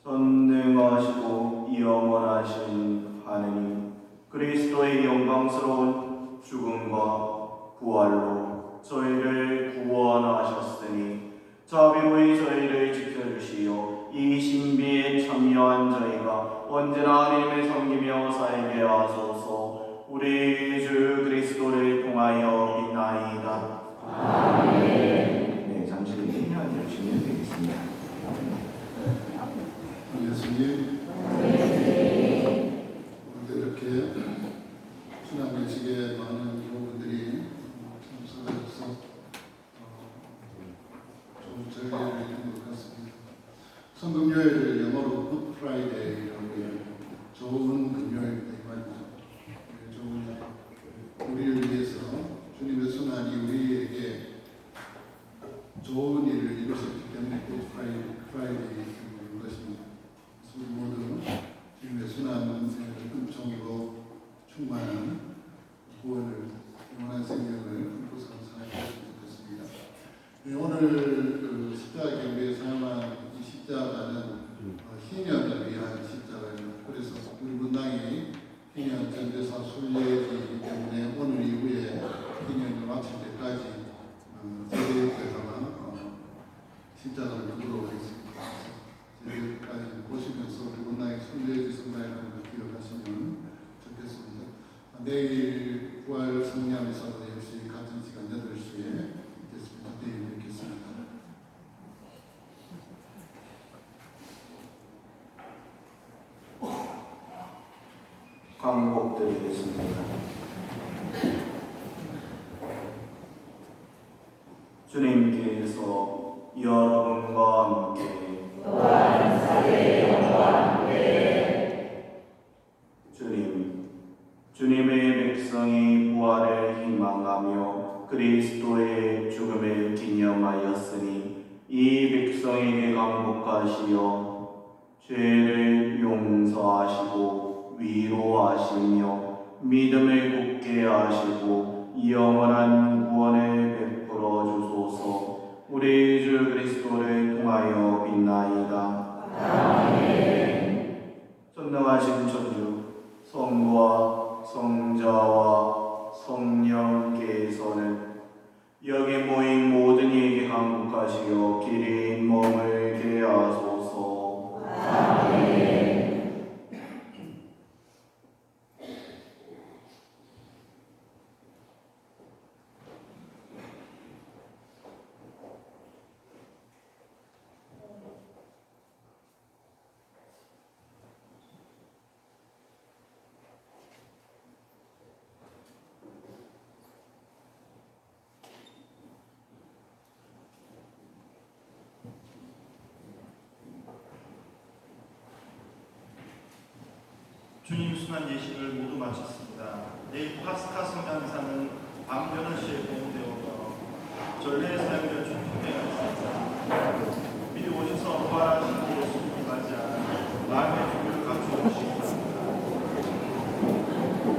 Speaker 1: 전능하시고 영원하신 하느님, 그리스도의 영광스러운 죽음과 부활로 저희를 구원하셨으니 자비로이 저희를 지켜주시어 이 신비에 참여한 저희가 언제나 하나님을 섬기며 살게 하소서. 우리 주 그리스도를 통하여 비나이다.
Speaker 5: 네, 잠시 인연 주시면 되겠습니다.
Speaker 7: 예수님, 오늘도 이렇게 수남 예식에 많은 여러분들이 참석하셔서 좀 저희를 이룬 것 같습니다. 성금요일을 영어로 굿 프라이데이라고 해요. 좋은 금요일이다 이 말이죠. 좋은 우리를 위해서 주님의 순환이 우리에게 좋은 일을 이루셨기 때문에 굿 프라이데이인 것입니다. 우리 모두 주님의 순환의 은총으로 충만한 구원을, 영원한 생명을 꿈꾸서 살아가셨으면 좋겠습니다. 오늘 십자가 경배에 사용한 이 십자가는 희년을 위한 십자가입니다. 그래서 우리 문당이 희년 전도사 순례이기 때문에 오늘 이후에 희년을 마칠 때까지 제대역에다가 십자가를 두도록 하겠습니다. 여기까지 보시면서 우리 문화의 순례지 성당이라는 걸 기억하시면 좋겠습니다. 내일 부활 성리하면서도 역시 같은 시간 8시에 있겠습니다. 내일 뵙겠습니다.
Speaker 1: 광복드리겠습니다. 주님께서 여러분과 함께 주님의 백성이 부활을 희망하며 그리스도의 죽음을 기념하였으니 이 백성에게 강복하시어 죄를 용서하시고 위로하시며 믿음을 굳게 하시고 영원한 구원을 베풀어 주소서. 우리 주 그리스도를 통하여 빛나이다. 아멘. 전능하신 천주 성부와 성자와 성령께서는 여기 모인 모든 이에게 강복하시어 길이 머물게 하소서. 아멘.
Speaker 6: 주님 순환 예식을 모두 마쳤습니다. 내일 파스카 성장사는 밤 8시에 공개되어서 전례에 사용될 총통회가 있습니다. 미리 오셔서 부활하신 예수님을 맞이하는 마음의